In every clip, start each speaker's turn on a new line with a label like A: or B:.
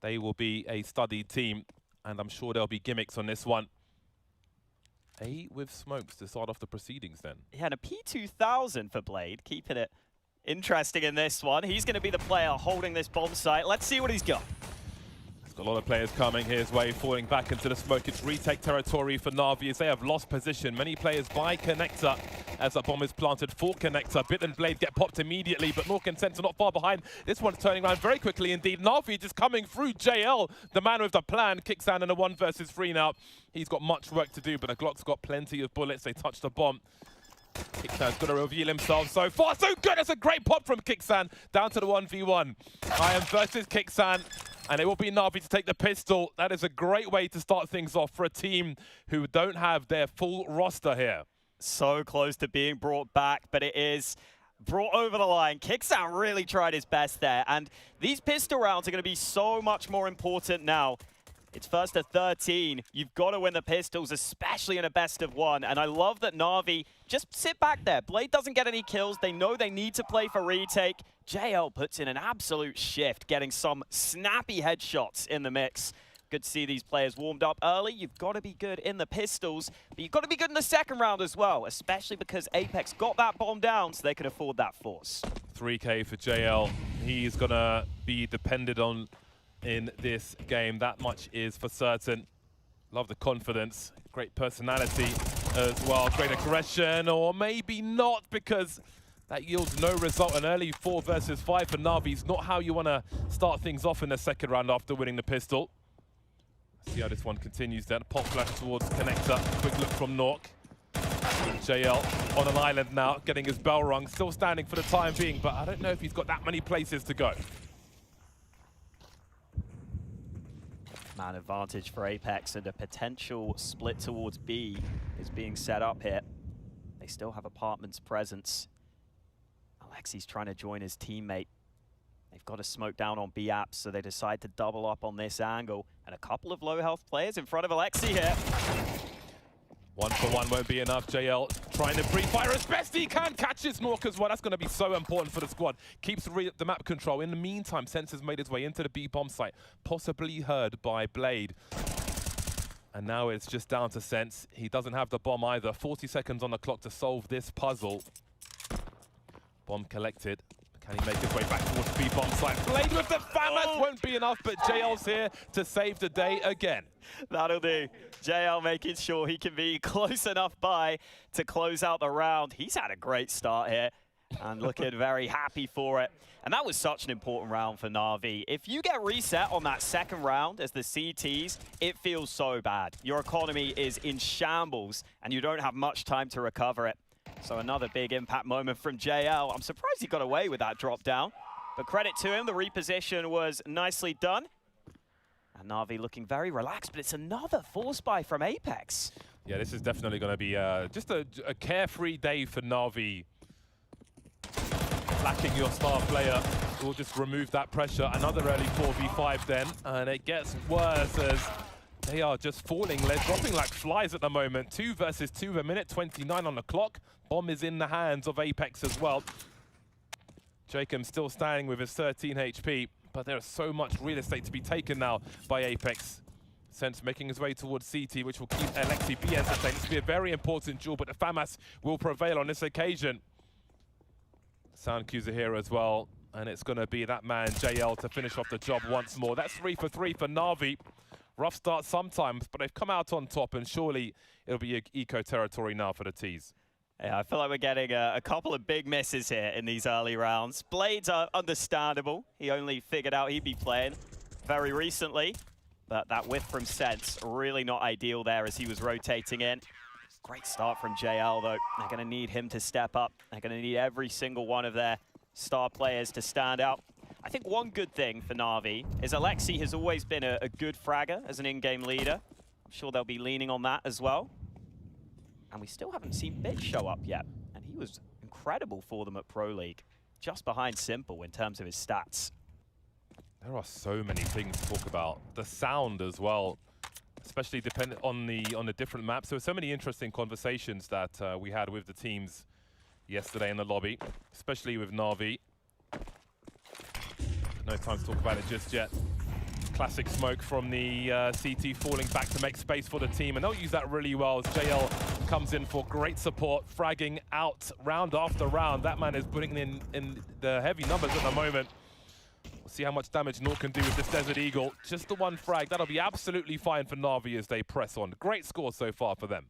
A: They will be a studied team, and I'm sure there'll be gimmicks on this one. A with smokes to start off the proceedings then.
B: Yeah, and a P2000 for Blade, keeping it interesting in this one. He's going to be the player holding this bomb site. Let's see what he's got.
A: He's got a lot of players coming his way, falling back into the smoke. It's retake territory for Na'Vi as they have lost position. Many players by Connector as that bomb is planted for Connector. Bit and Blade get popped immediately, but Nork and Sense are not far behind. This one's turning around very quickly indeed. Na'Vi just coming through. JL, the man with the plan, kicks down in a 1 versus 3 now. He's got much work to do, but the Glock's got plenty of bullets. They touch the bomb. Kicksan's got to reveal himself. So far, so good. That's a great pop from Kicksan. Down to the 1v1. I am versus Kicksan. And it will be Na'Vi to take the pistol. That is a great way to start things off for a team who don't have their full roster here.
B: So close to being brought back, but it is brought over the line. Kicksan really tried his best there. And these pistol rounds are going to be so much more important now. It's first to 13. You've got to win the pistols, especially in a best of 1. And I love that Na'Vi just sit back there. Blade doesn't get any kills. They know they need to play for retake. JL puts in an absolute shift, getting some snappy headshots in the mix. Good to see these players warmed up early. You've got to be good in the pistols, but you've got to be good in the second round as well, especially because Apex got that bomb down so they could afford that force.
A: 3K for JL. He's going to be depended on in this game. That much is for certain. Love the confidence. Great personality as well. Great aggression, or maybe not, because that yields no result. An early 4 versus 5 for Na'Vi is not how you want to start things off in the second round after winning the pistol. See how this one continues then. Pop flash towards Connector. Quick look from Nork. JL on an island now, getting his bell rung. Still standing for the time being, but I don't know if he's got that many places to go.
B: Man advantage for Apex, and a potential split towards B is being set up here. They still have Apartment's presence. Alexi's trying to join his teammate. They've got to smoke down on B apps, so they decide to double up on this angle. And a couple of low health players in front of Alexi here.
A: 1 for 1 won't be enough. JL trying to pre-fire as best he can. Catches Nork as well. That's going to be so important for the squad. Keeps the map control. In the meantime, Sense has made his way into the B bomb site. Possibly heard by Blade. And now it's just down to Sense. He doesn't have the bomb either. 40 seconds on the clock to solve this puzzle. Bomb collected. Can he make his way back towards B bomb site? Blade with the FAMAS won't be enough, but JL's here to save the day again.
B: That'll do. JL making sure he can be close enough by to close out the round. He's had a great start here and looking very happy for it. And that was such an important round for Na'Vi. If you get reset on that second round as the CTs, it feels so bad. Your economy is in shambles and you don't have much time to recover it. So another big impact moment from JL. I'm surprised he got away with that drop down, but credit to him, the reposition was nicely done. And Na'Vi looking very relaxed, but it's another force buy from Apex.
A: Yeah, this is definitely going to be just a carefree day for Na'Vi. Lacking your star player will just remove that pressure. Another early 4v5 then, and it gets worse as they are just falling. They're dropping like flies at the moment. 2 versus 2, a minute 29 on the clock. Bomb is in the hands of Apex as well. Jacob still standing with his 13 HP, but there is so much real estate to be taken now by Apex. Sense making his way towards CT, which will keep Alexi B entertained. This will be a very important duel, but the FAMAS will prevail on this occasion. Sound cues are here as well, and it's going to be that man, JL, to finish off the job once more. That's 3 for 3 for Na'Vi. Rough start sometimes, but they've come out on top, and surely it'll be eco territory now for the Ts.
B: Yeah, I feel like we're getting a couple of big misses here in these early rounds. Blades are understandable. He only figured out he'd be playing very recently, but that whiff from Sense, really not ideal there as he was rotating in. Great start from JL, though. They're going to need him to step up. They're going to need every single one of their star players to stand out. I think one good thing for Na'Vi is Alexi has always been a good fragger as an in-game leader. I'm sure they'll be leaning on that as well. And we still haven't seen Bit show up yet. And he was incredible for them at Pro League. Just behind Simple in terms of his stats.
A: There are so many things to talk about. The sound as well, especially depending on the different maps. There were so many interesting conversations that we had with the teams yesterday in the lobby, especially with Na'Vi. No time to talk about it just yet. classic smoke from the CT falling back to make space for the team, and they'll use that really well as JL comes in for great support, fragging out round after round. That man is putting in the heavy numbers at the moment. We'll see how much damage Nort can do with this Desert Eagle. Just the one frag, that'll be absolutely fine for Na'Vi as they press on. Great score so far for them.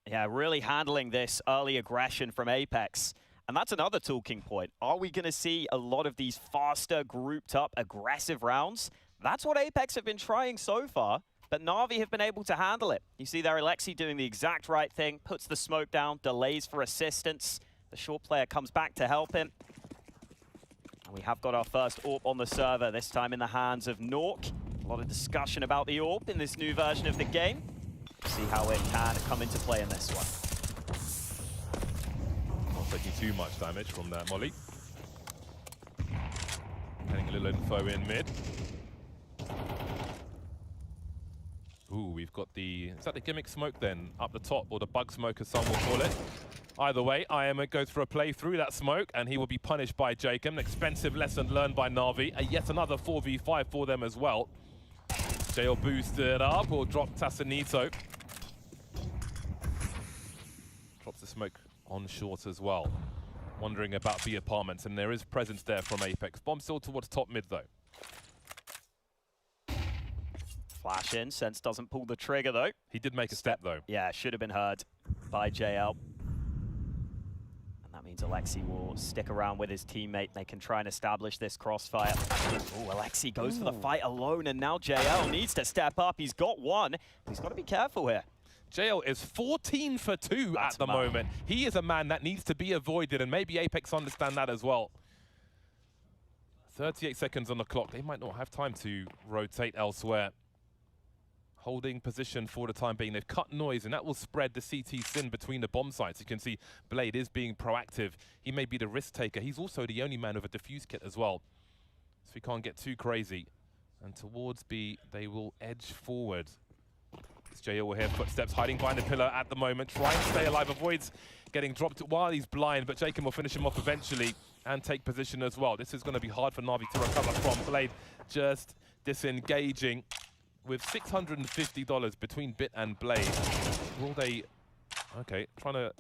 B: Yeah, really handling this early aggression from Apex. And that's another talking point. Are we going to see a lot of these faster, grouped up, aggressive rounds? That's what Apex have been trying so far, but Na'Vi have been able to handle it. You see there Alexi doing the exact right thing, puts the smoke down, delays for assistance. The short player comes back to help him. And we have got our first AWP on the server, this time in the hands of Nork. A lot of discussion about the AWP in this new version of the game. See how it can come into play in this one.
A: Not taking too much damage from that molly. Getting a little info in mid. Ooh, we've got the... Is that the gimmick smoke then? Up the top, or the bug smoke as some will call it. Either way, IM goes for a play through that smoke, and he will be punished by Jacob. An expensive lesson learned by Na'Vi. Yet another 4v5 for them as well. JL boosted up, or dropped Tassanito. Drops the smoke on short as well. Wondering about B apartments, and there is presence there from Apex. Bomb still towards top mid though.
B: Flash in, Sense doesn't pull the trigger though.
A: He did make a step though.
B: Yeah, should have been heard by JL. And that means Alexi will stick around with his teammate. They can try and establish this crossfire. Oh, Alexi goes for the fight alone, and now JL needs to step up. He's got one, but he's got to be careful here.
A: JL is 14 for 2
B: That's
A: at the moment. He is a man that needs to be avoided, and maybe Apex understand that as well. 38 seconds on the clock. They might not have time to rotate elsewhere. Holding position for the time being. They've cut noise, and that will spread the CT sin between the bomb sites. You can see Blade is being proactive. He may be the risk taker. He's also the only man with a defuse kit as well. So we can't get too crazy. And towards B, they will edge forward. JL will hear footsteps hiding behind the pillar at the moment, trying to stay alive, avoids getting dropped while he's blind, but Jacob will finish him off eventually and take position as well. This is going to be hard for Na'Vi to recover from. Blade just disengaging with $650 between Bit and Blade. Will they... Okay, trying to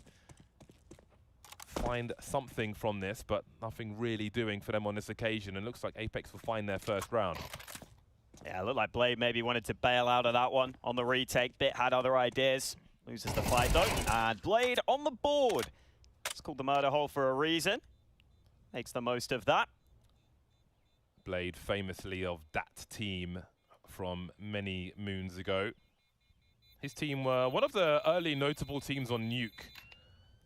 A: find something from this, but nothing really doing for them on this occasion, and looks like Apex will find their first round.
B: Yeah, it looked like Blade maybe wanted to bail out of that one on the retake. Bit had other ideas. Loses the fight though. And Blade on the board. It's called the murder hole for a reason. Makes the most of that.
A: Blade famously of that team from many moons ago. His team were one of the early notable teams on Nuke.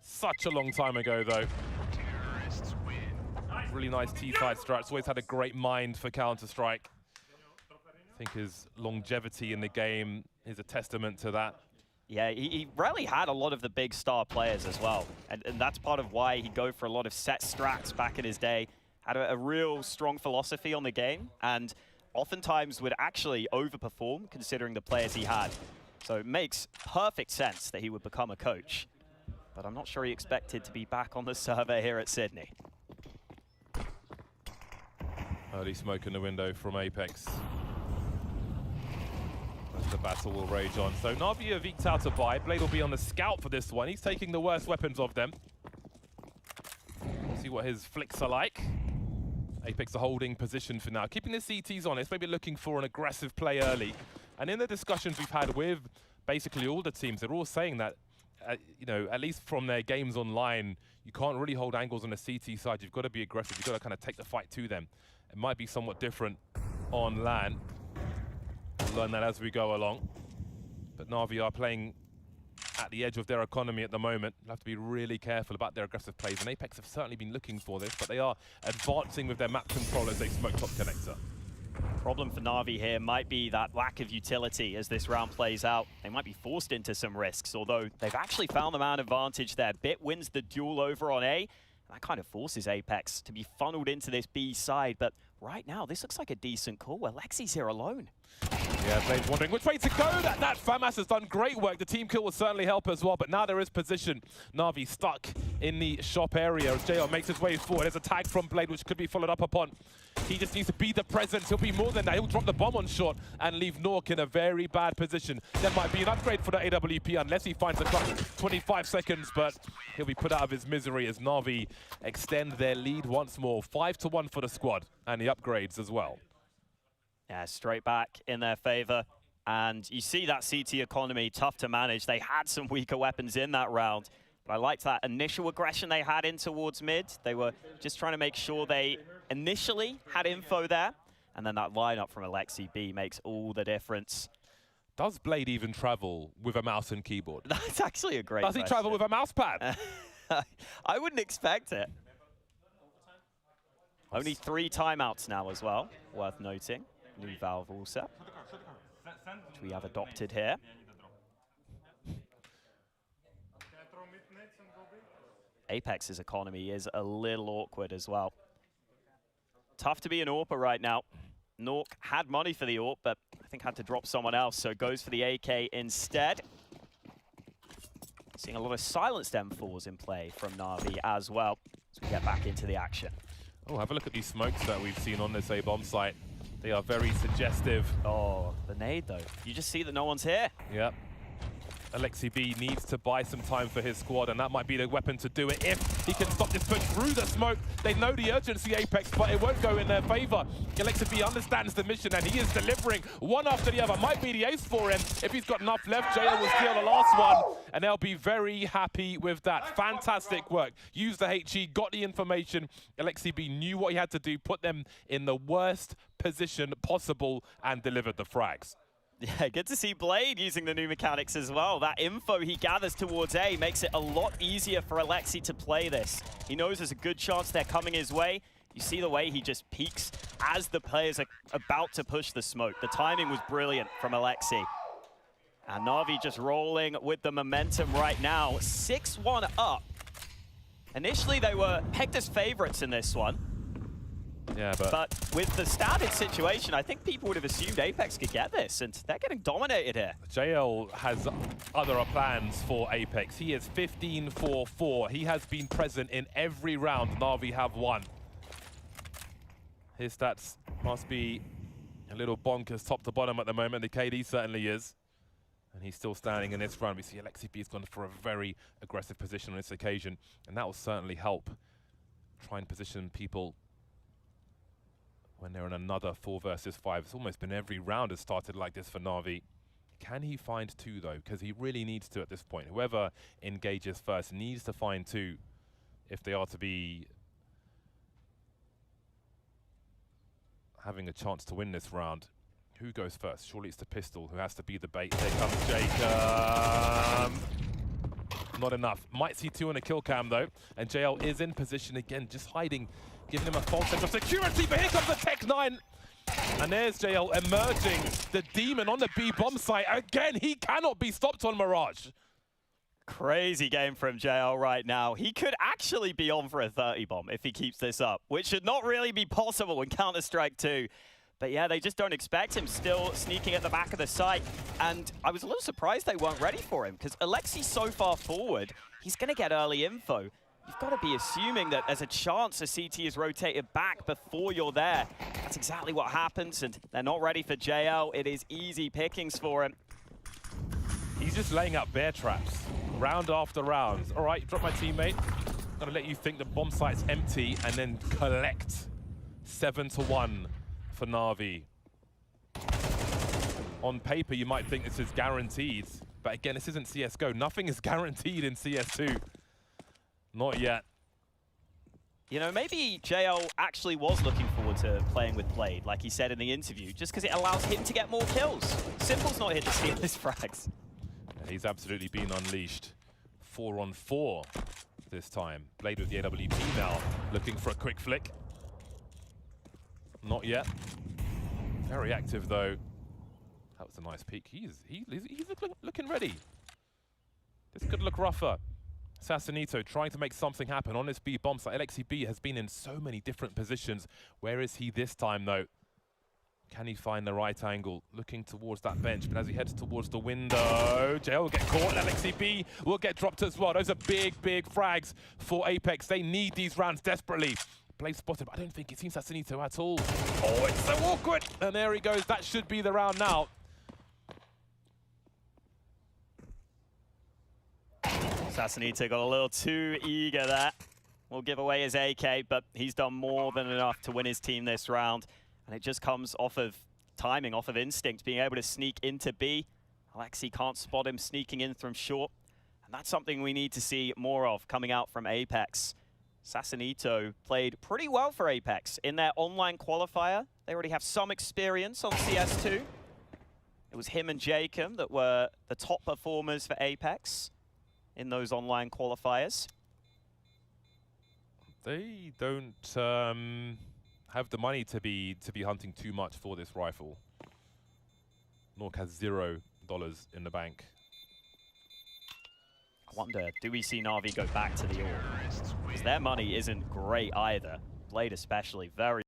A: Such a long time ago though. Really nice T-side strats. Always had a great mind for Counter-Strike. I think his longevity in the game is a testament to that.
B: Yeah, he rarely had a lot of the big star players as well. And that's part of why he'd go for a lot of set strats back in his day. Had a real strong philosophy on the game, and oftentimes would actually overperform considering the players he had. So it makes perfect sense that he would become a coach. But I'm not sure he expected to be back on the server here at Sydney.
A: Early smoke in the window from Apex. The battle will rage on. So Na'Vi have eked out a buy. Blade will be on the scout for this one. He's taking the worst weapons of them. We'll see what his flicks are like. Apex are holding position for now. Keeping the CTs honest, maybe looking for an aggressive play early. And in the discussions we've had with basically all the teams, they're all saying that, you know, at least from their games online, you can't really hold angles on the CT side. You've got to be aggressive. You've got to kind of take the fight to them. It might be somewhat different on LAN. We'll learn that as we go along. But Na'Vi are playing at the edge of their economy at the moment. You'll have to be really careful about their aggressive plays. And Apex have certainly been looking for this, but they are advancing with their map control as they smoke top connector.
B: Problem for Na'Vi here might be that lack of utility as this round plays out. They might be forced into some risks, although they've actually found the man advantage there. Bit wins the duel over on A. That kind of forces Apex to be funneled into this B side, but right now, this looks like a decent call. Alexi's here alone.
A: Yeah, Blade's wondering which way to go. That FAMAS has done great work. The team kill will certainly help as well, but now there is position. Na'Vi stuck in the shop area as JL makes his way forward. There's a tag from Blade, which could be followed up upon. He just needs to be the presence. He'll be more than that. He'll drop the bomb on shot and leave Nork in a very bad position. There might be an upgrade for the AWP unless he finds a clutch. 25 seconds, but he'll be put out of his misery as Na'Vi extend their lead once more. 5-1 for the squad and the upgrades as well.
B: Yeah, straight back in their favor. And you see that CT economy, tough to manage. They had some weaker weapons in that round. But I liked that initial aggression they had in towards mid. They were just trying to make sure they initially had info there. And then that lineup from Alexi B makes all the difference.
A: Does Blade even travel with a mouse and keyboard?
B: That's actually a great question.
A: Does he travel with a mouse pad?
B: I wouldn't expect it. Only 3 timeouts now as well, worth noting. New Valve also, which we have adopted here. Apex's economy is a little awkward as well. Tough to be an AWPer right now. Nork had money for the AWP, but I think had to drop someone else, so goes for the AK instead. Seeing a lot of silenced M4s in play from Na'Vi as well, as we get back into the action.
A: Oh, have a look at these smokes that we've seen on this A-bomb site. They are very suggestive.
B: Oh, the nade though. You just see that no one's here.
A: Yep. Alexi B needs to buy some time for his squad, and that might be the weapon to do it if he can stop this push through the smoke. They know the urgency, Apex, but it won't go in their favor. Alexi B understands the mission, and he is delivering one after the other. Might be the ace for him. If he's got enough left, JL will steal the last one, and they'll be very happy with that. Fantastic work. Used the HE, got the information. Alexi B knew what he had to do, put them in the worst position possible, and delivered the frags.
B: Yeah, good to see Blade using the new mechanics as well. That info he gathers towards A makes it a lot easier for Alexi to play this. He knows there's a good chance they're coming his way. You see the way he just peeks as the players are about to push the smoke. The timing was brilliant from Alexi. And Na'Vi just rolling with the momentum right now. 6-1 up. Initially, they were pegged as favorites in this one.
A: Yeah,
B: but with the standard situation, I think people would have assumed Apex could get this, and they're getting dominated here.
A: JL has other plans for Apex. He is 15-4-4. He has been present in every round Na'Vi have won. His stats must be a little bonkers top to bottom at the moment. The KD certainly is. And he's still standing in this round. We see Alexi B has gone for a very aggressive position on this occasion, and that will certainly help try and position people when they're in another 4 versus 5. It's almost been every round has started like this for Na'Vi. Can he find 2 though? Because he really needs to at this point. Whoever engages first needs to find 2 if they are to be having a chance to win this round. Who goes first? Surely it's the pistol who has to be the bait. There comes Jacob. Not enough. Might see 2 on a kill cam though. And JL is in position again, just hiding, giving him a false sense of security, but here comes the Tech 9. And there's JL emerging, the demon on the B bomb site. Again, he cannot be stopped on Mirage.
B: Crazy game from JL right now. He could actually be on for a 30 bomb if he keeps this up, which should not really be possible in Counter-Strike 2. But yeah, they just don't expect him, still sneaking at the back of the site. And I was a little surprised they weren't ready for him, because Alexi's so far forward, he's going to get early info. You've got to be assuming that there's a chance a CT is rotated back before you're there. That's exactly what happens, and they're not ready for JL. It is easy pickings for him.
A: He's just laying out bear traps, round after round. All right, drop my teammate. I'm going to let you think the bomb site's empty and then collect 7-1 for Na'Vi. On paper, you might think this is guaranteed, but again, this isn't CSGO. Nothing is guaranteed in CS2. Not yet.
B: You know, maybe JL actually was looking forward to playing with Blade, like he said in the interview, just because it allows him to get more kills. Simple's not here to steal his frags.
A: And he's absolutely been unleashed. 4-on-4 this time. Blade with the AWP now, looking for a quick flick. Not yet. Very active though. That was a nice peek. He's looking ready. This could look rougher. Sassanito trying to make something happen on this B bomb site. Alexi B has been in so many different positions. Where is he this time though? Can he find the right angle? Looking towards that bench, but as he heads towards the window, Jail will get caught, and LXCB will get dropped as well. Those are big, big frags for Apex. They need these rounds desperately. Play spotted, but I don't think it seems Cs2 at all. Oh, it's so awkward! And there he goes. That should be the round now.
B: Cs2 got a little too eager there. Will give away his AK, but he's done more than enough to win his team this round. And it just comes off of timing, off of instinct, being able to sneak into B. Alexi can't spot him sneaking in from short. And that's something we need to see more of coming out from Apex. Cs2 played pretty well for Apex in their online qualifier. They already have some experience on CS2. It was him and Jacob that were the top performers for Apex in those online qualifiers.
A: They don't have the money to be hunting too much for this rifle. Nork has $0 in the bank.
B: I wonder, do we see Na'Vi go back to the AWP? Because their money isn't great either. Blade especially, very